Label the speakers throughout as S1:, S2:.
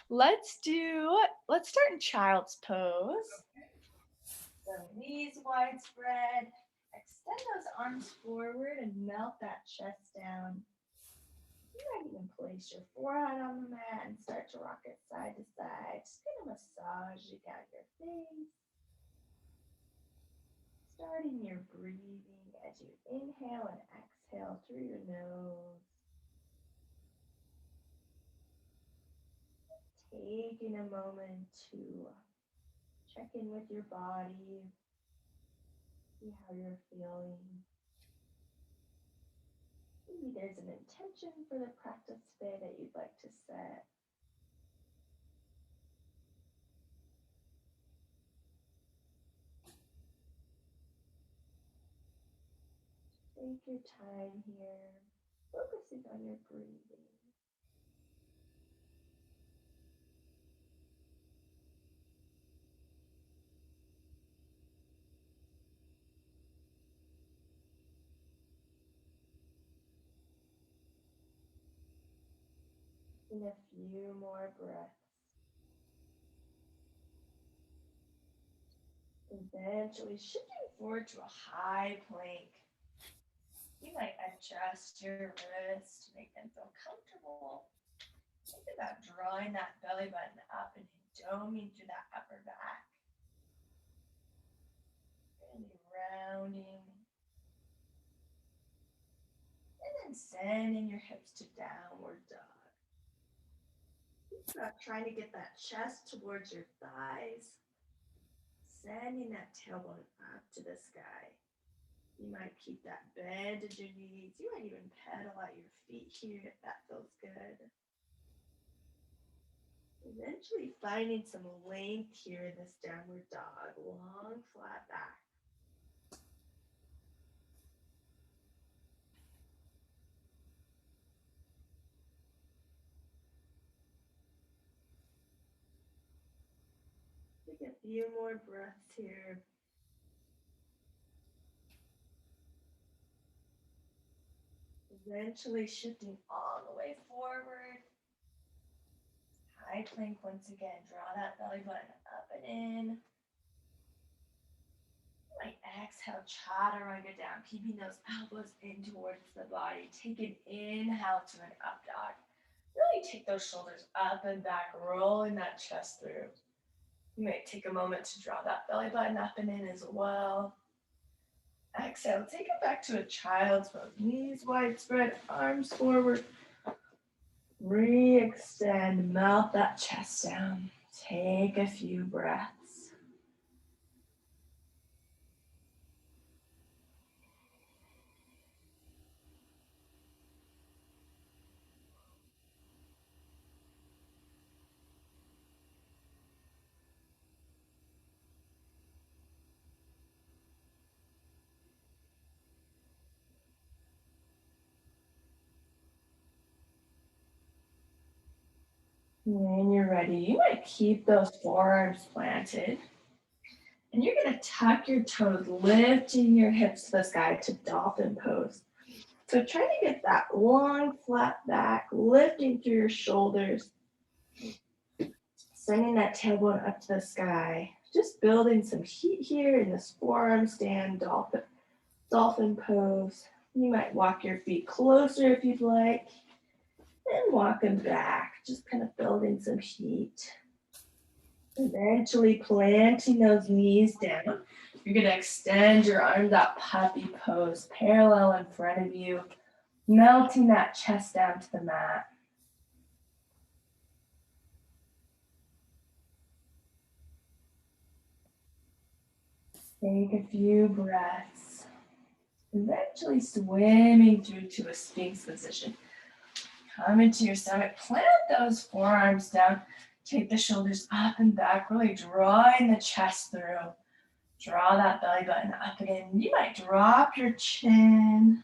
S1: Let's start in child's pose. So knees widespread. Extend those arms forward and melt that chest down. You might even place your forehead on the mat and start to rock it side to side. Just gonna massage it down your face. Starting your breathing as you inhale and exhale through your nose. Taking a moment to check in with your body, see how you're feeling. Maybe there's an intention for the practice today that you'd like to set. Take your time here, focusing on your breathing. In a few more breaths. Eventually shifting forward to a high plank. You might adjust your wrists to make them feel comfortable. Think about drawing that belly button up and doming through that upper back. Really rounding. And then sending your hips to downward dog. Think about trying to get that chest towards your thighs. Sending that tailbone up to the sky. You might keep that bend at your knees. You might even pedal out your feet here if that feels good. Eventually finding some length here in this downward dog. Long, flat back. Take a few more breaths here. Eventually shifting all the way forward. High plank once again. Draw that belly button up and in. You might exhale, chaturanga down, keeping those elbows in towards the body. Take an inhale to an up dog. Really take those shoulders up and back, rolling that chest through. You might take a moment to draw that belly button up and in as well. Exhale, take it back to a child's pose. Knees widespread, arms forward. Re-extend, melt that chest down. Take a few breaths. When you're ready, you might keep those forearms planted. And you're going to tuck your toes, lifting your hips to the sky to dolphin pose. So try to get that long, flat back, lifting through your shoulders, sending that tailbone up to the sky. Just building some heat here in this forearm stand, dolphin pose. You might walk your feet closer if you'd like, and walk them back, just kind of building some heat. Eventually planting those knees down. You're going to extend your arms out, puppy pose, parallel in front of you, melting that chest down to the mat. Take a few breaths. Eventually swimming through to a Sphinx position. Come into your stomach, plant those forearms down, take the shoulders up and back, really drawing the chest through. Draw that belly button up and in. You might drop your chin.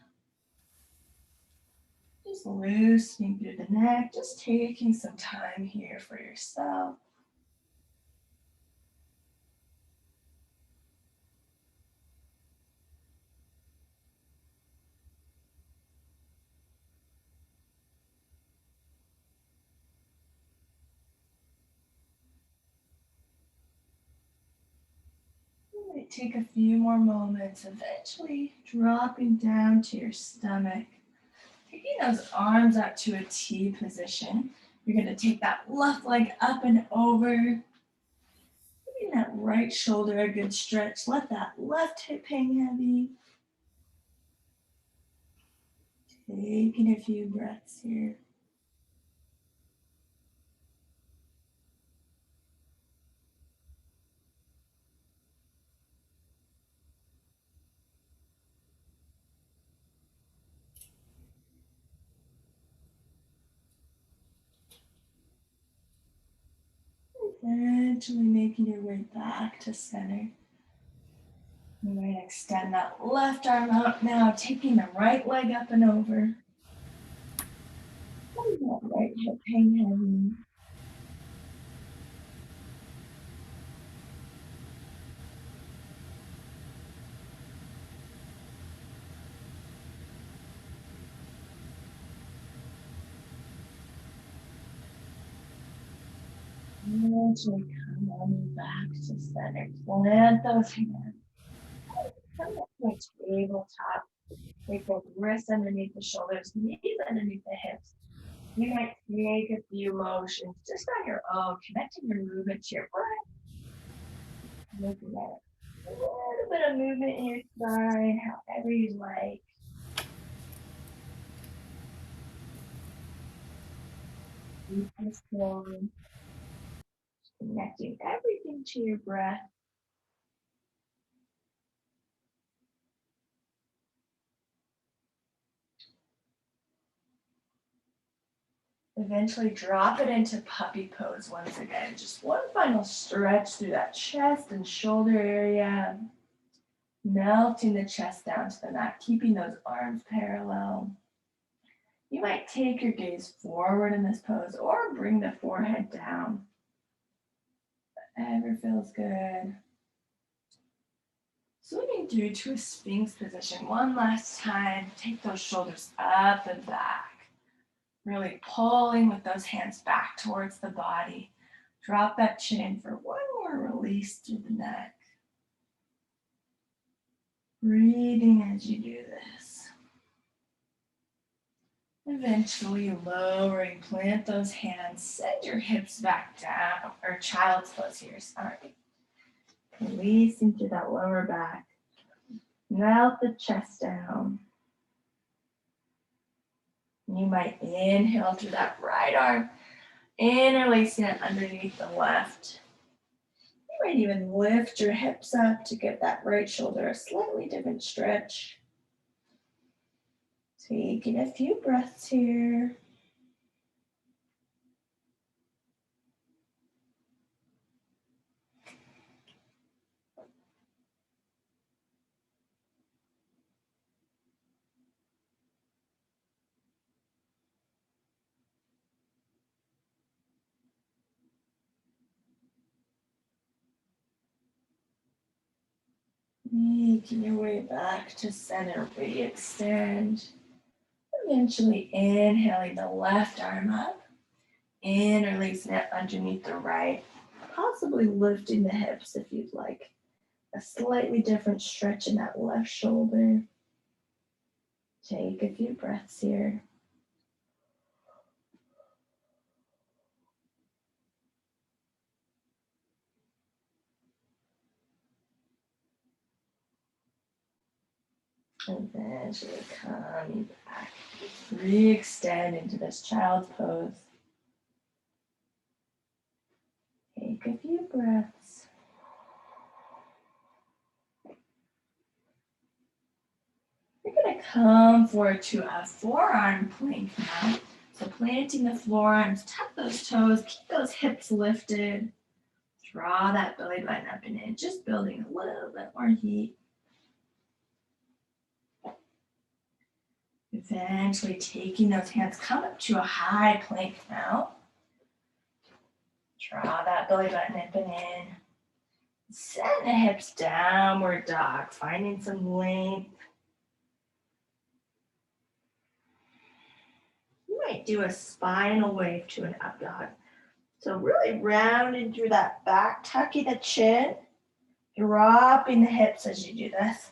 S1: Just loosening through the neck, just taking some time here for yourself. Take a few more moments, eventually dropping down to your stomach. Taking those arms up to a T position. You're going to take that left leg up and over. Giving that right shoulder a good stretch. Let that left hip hang heavy. Taking a few breaths here. Eventually making your way back to center. You might extend that left arm out now, taking the right leg up and over. Letting that right hip hang heavy. Eventually coming back to center. Plant those hands. Come up to a tabletop. Take the wrists underneath the shoulders, knees underneath the hips. You might take a few motions just on your own, connecting your movement to your breath. Looking at a little bit of movement in your spine, however you like. Keep this going. Connecting everything to your breath. Eventually drop it into puppy pose once again. Just one final stretch through that chest and shoulder area. Melting the chest down to the mat, keeping those arms parallel. You might take your gaze forward in this pose or bring the forehead down. Whatever feels good. Swinging through to a Sphinx position one last time. Take those shoulders up and back. Really pulling with those hands back towards the body. Drop that chin for one more release through the neck. Breathing as you do this. Eventually lowering, plant those hands, send your hips back down, or child's pose here, sorry. Releasing through that lower back. Melt the chest down. You might inhale through that right arm, interlacing it underneath the left. You might even lift your hips up to give that right shoulder a slightly different stretch. Taking a few breaths here. Making your way back to center, re-extend. Eventually inhaling the left arm up, interlacing it underneath the right, possibly lifting the hips if you'd like. A slightly different stretch in that left shoulder. Take a few breaths here. Eventually coming back. Re-extend into this child's pose. Take a few breaths. You're going to come forward to a forearm plank now. So planting the forearms, tuck those toes, keep those hips lifted. Draw that belly button up and in, just building a little bit more heat. Eventually taking those hands, come up to a high plank now. Draw that belly button up and in. Send the hips downward dog, finding some length. You might do a spinal wave to an up dog. So really rounding through that back, tucking the chin. Dropping the hips as you do this.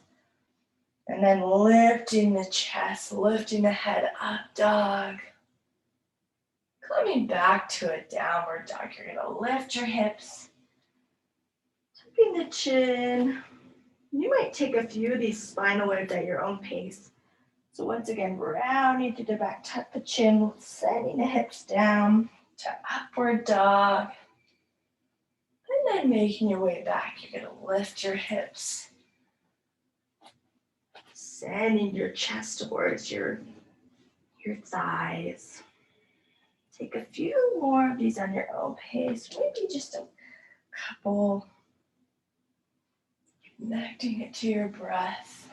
S1: And then lifting the chest, lifting the head up, dog. Coming back to a downward dog. You're gonna lift your hips, tucking the chin. You might take a few of these spinal waves at your own pace. So once again, rounding through the back, tuck the chin, sending the hips down to upward dog. And then making your way back, you're gonna lift your hips, sending your chest towards your thighs. Take a few more of these on your own pace, maybe just a couple. Connecting it to your breath.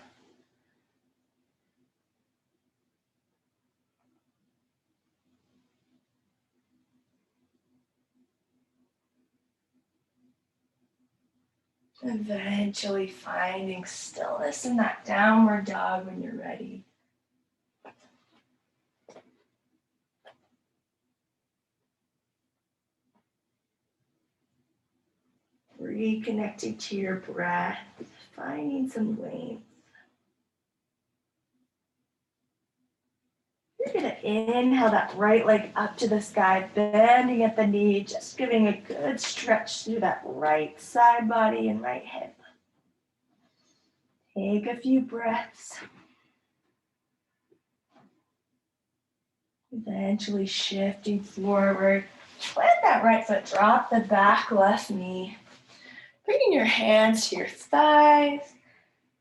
S1: Eventually finding stillness in that downward dog when you're ready. Reconnecting to your breath, finding some length. You're gonna inhale that right leg up to the sky, bending at the knee, just giving a good stretch through that right side body and right hip. Take a few breaths. Eventually shifting forward. Plant that right foot, drop the back left knee. Bringing your hands to your thighs.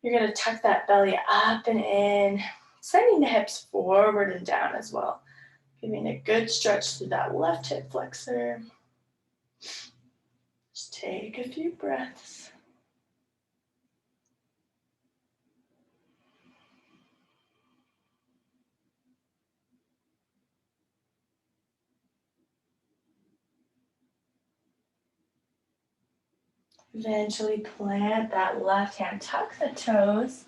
S1: You're gonna tuck that belly up and in, sending the hips forward and down as well. Giving a good stretch through that left hip flexor. Just take a few breaths. Eventually plant that left hand, tuck the toes,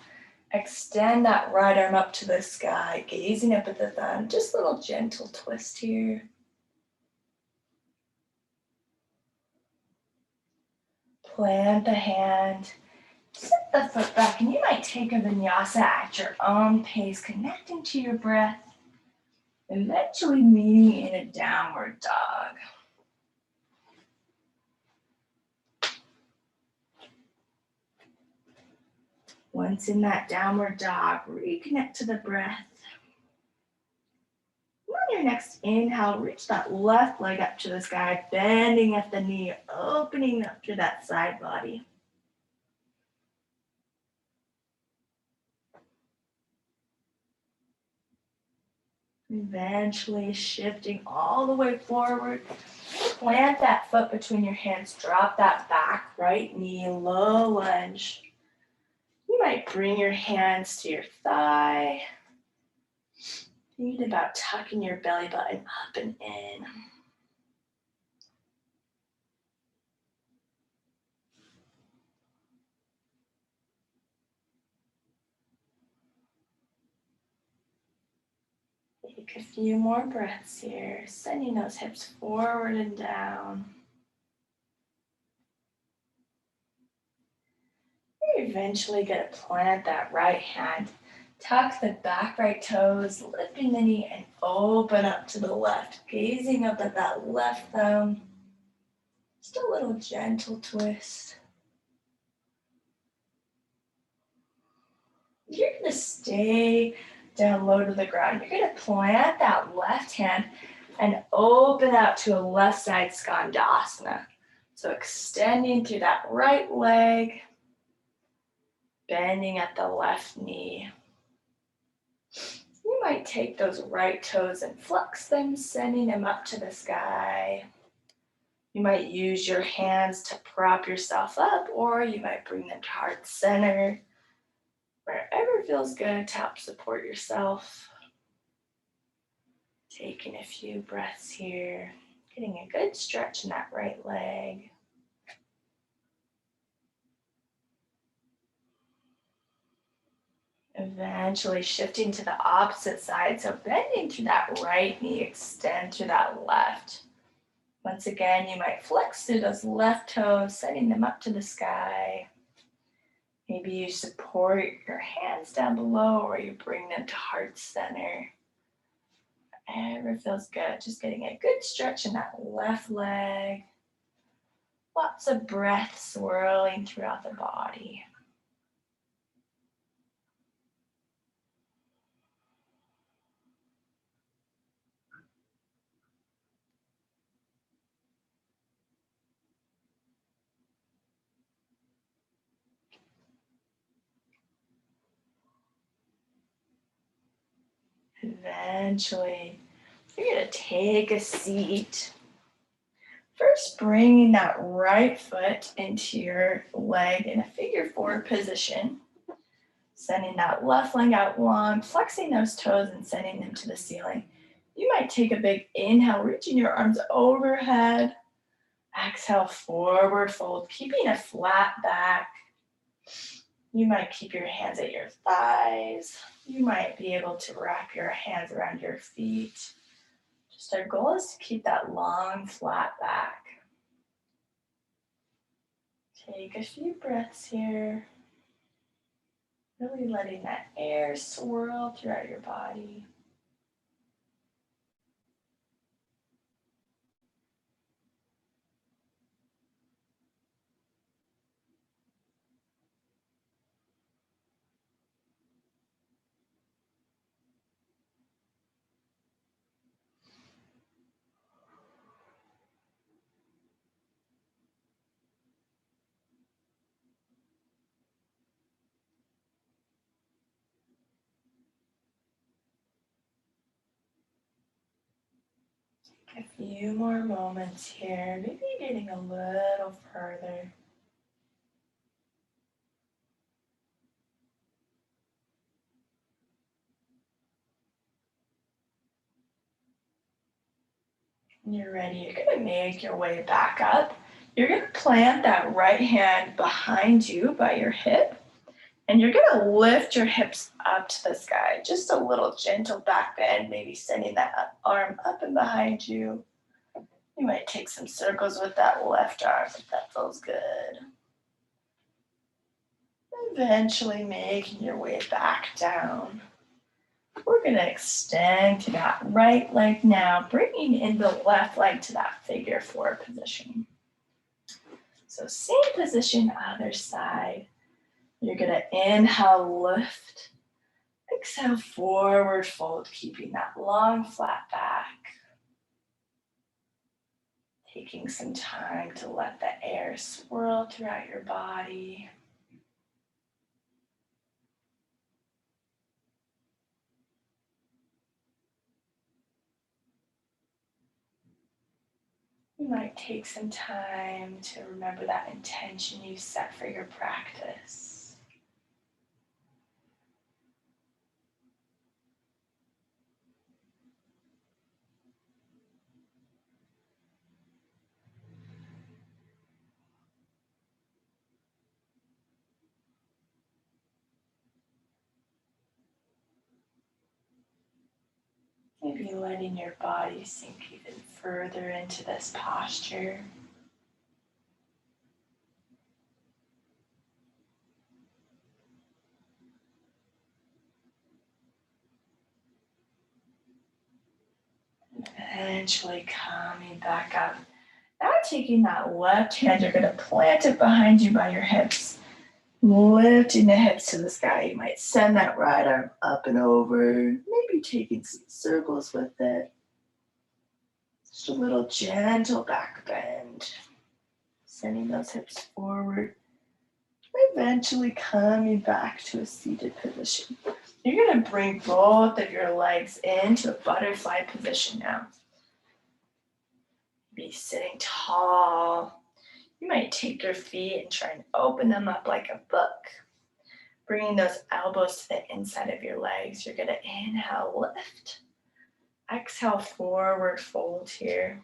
S1: extend that right arm up to the sky, gazing up at the thumb. Just a little gentle twist here. Plant the hand, set the foot back, and you might take a vinyasa at your own pace, connecting to your breath, eventually meeting in a downward dog. Once in that downward dog, reconnect to the breath. On your next inhale, reach that left leg up to the sky, bending at the knee, opening up to that side body. Eventually shifting all the way forward. Plant that foot between your hands, drop that back right knee, low lunge. You might bring your hands to your thigh. Think about tucking your belly button up and in. Take a few more breaths here, sending those hips forward and down. You're eventually going to plant that right hand. Tuck the back right toes, lifting the knee, and open up to the left, gazing up at that left thumb. Just a little gentle twist. You're going to stay down low to the ground. You're going to plant that left hand and open out to a left side skandasana. So extending through that right leg, bending at the left knee. You might take those right toes and flex them, sending them up to the sky. You might use your hands to prop yourself up, or you might bring them to heart center. Wherever feels good to help support yourself. Taking a few breaths here, getting a good stretch in that right leg. Eventually shifting to the opposite side, so bending through that right knee, extend through that left. Once again, you might flex through those left toes, setting them up to the sky. Maybe you support your hands down below or you bring them to heart center. Whatever feels good. Just getting a good stretch in that left leg. Lots of breath swirling throughout the body. Eventually, you're going to take a seat. First, bringing that right foot into your leg in a figure four position. Sending that left leg out long, flexing those toes and sending them to the ceiling. You might take a big inhale, reaching your arms overhead. Exhale, forward fold, keeping a flat back. You might keep your hands at your thighs. You might be able to wrap your hands around your feet. Just our goal is to keep that long, flat back. Take a few breaths here. Really letting that air swirl throughout your body. A few more moments here, maybe getting a little further. When you're ready, you're going to make your way back up. You're going to plant that right hand behind you by your hip. And you're going to lift your hips up to the sky. Just a little gentle back bend, maybe sending that arm up and behind you. You might take some circles with that left arm if that feels good. Eventually making your way back down. We're going to extend to that right leg now, bringing in the left leg to that figure four position. So same position, other side. You're going to inhale, lift. Exhale, forward fold, keeping that long, flat back. Taking some time to let the air swirl throughout your body. You might take some time to remember that intention you set for your practice. Maybe letting your body sink even further into this posture. Eventually coming back up. Now taking that left hand, you're going to plant it behind you by your hips. Lifting the hips to the sky. You might send that right arm up and over. Maybe taking some circles with it. Just a little gentle back bend. Sending those hips forward. Eventually coming back to a seated position. You're going to bring both of your legs into a butterfly position now. Be sitting tall. You might take your feet and try and open them up like a book. Bringing those elbows to the inside of your legs. You're going to inhale, lift. Exhale, forward fold here.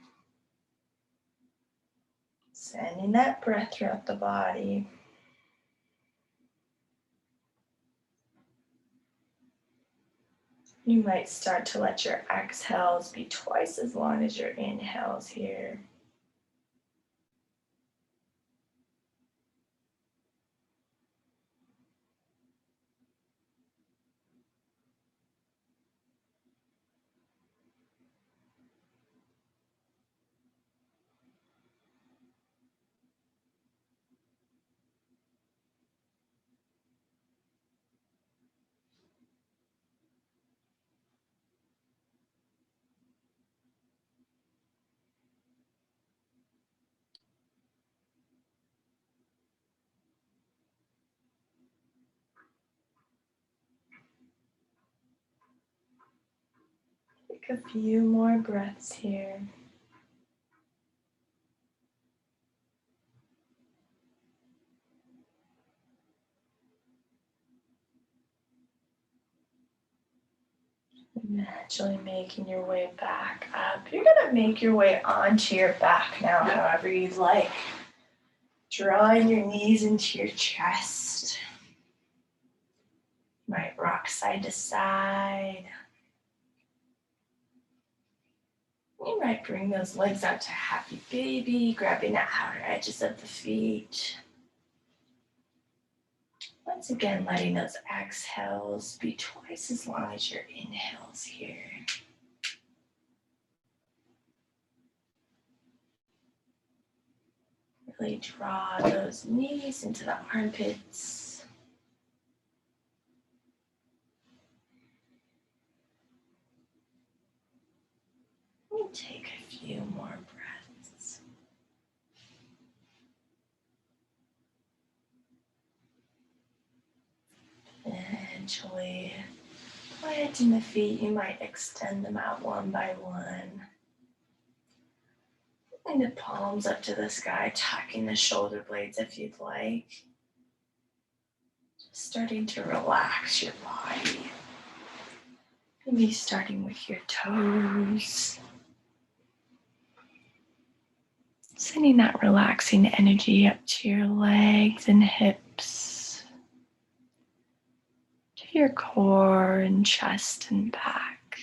S1: Sending that breath throughout the body. You might start to let your exhales be twice as long as your inhales here. Take a few more breaths here. Naturally making your way back up. You're going to make your way onto your back now, however you'd like. Drawing your knees into your chest. You might rock side to side. You might bring those legs out to happy baby, grabbing the outer edges of the feet. Once again, letting those exhales be twice as long as your inhales here. Really draw those knees into the armpits. And take a few more breaths. Eventually, planting the feet, you might extend them out one by one. And the palms up to the sky, tucking the shoulder blades if you'd like. Starting to relax your body. Maybe starting with your toes. Sending that relaxing energy up to your legs and hips, to your core and chest and back.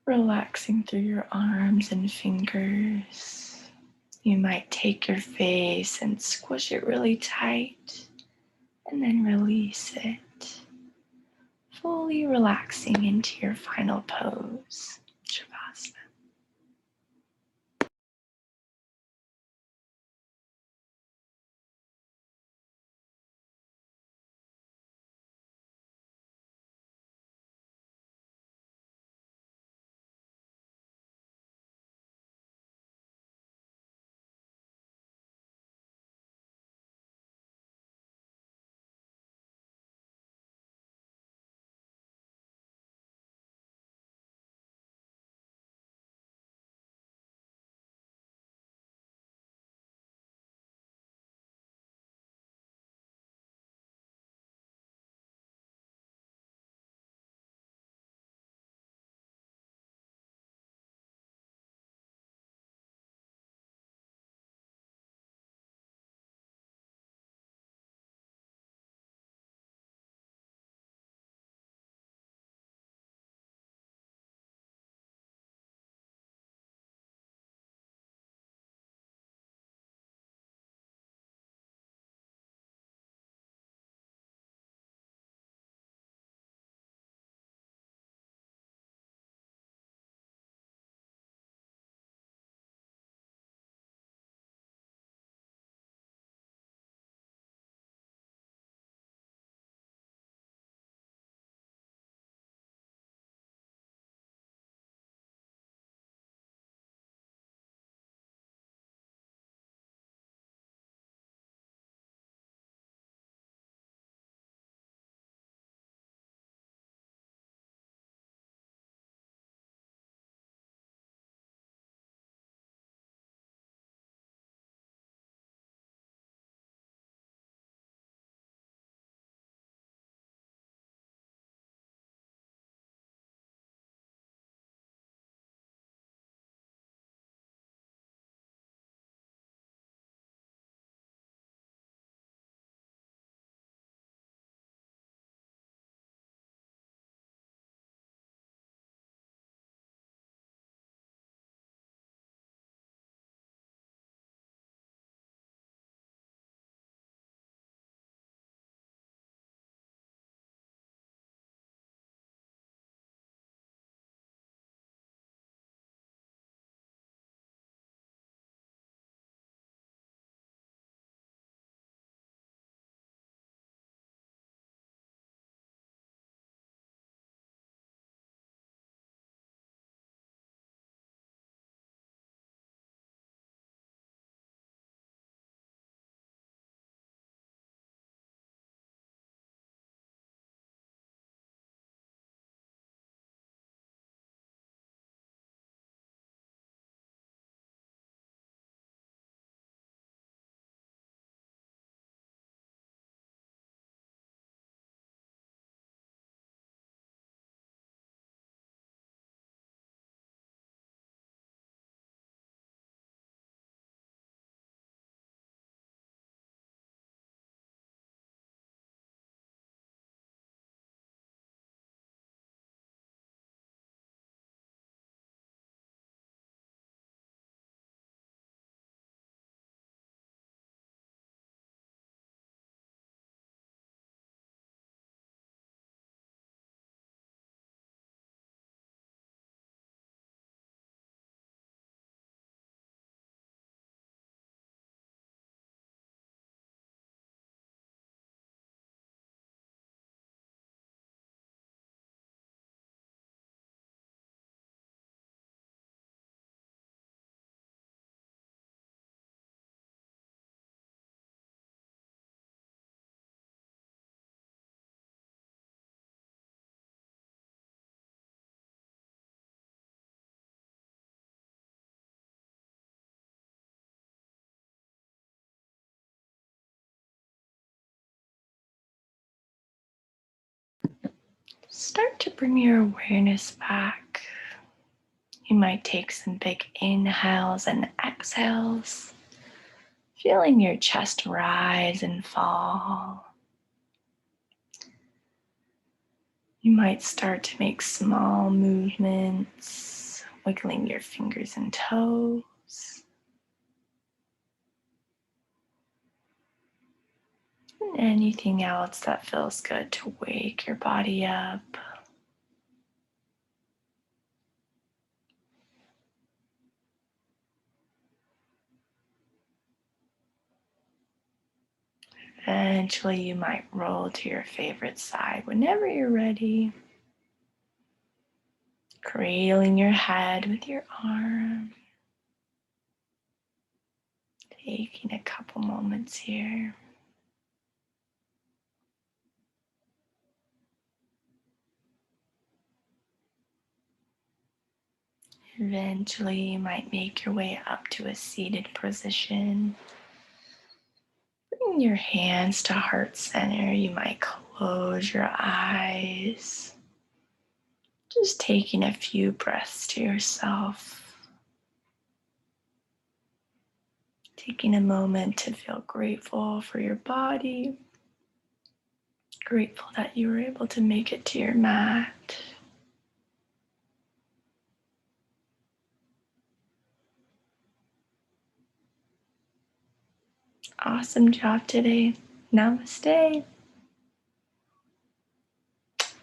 S1: Relaxing through your arms and fingers. You might take your face and squish it really tight and then release it, fully relaxing into your final pose, Shavasana. start to bring your awareness back. You might take some big inhales and exhales, feeling your chest rise and fall. You might start to make small movements, wiggling your fingers and toes. And anything else that feels good to wake your body up. Eventually, you might roll to your favorite side whenever you're ready. Cradling your head with your arm. Taking a couple moments here. Eventually, you might make your way up to a seated position. Bring your hands to heart center. You might close your eyes. Just taking a few breaths to yourself. Taking a moment to feel grateful for your body. Grateful that you were able to make it to your mat. Awesome job today. Namaste.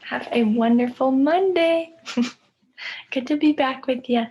S1: Have a wonderful Monday. Good to be back with you.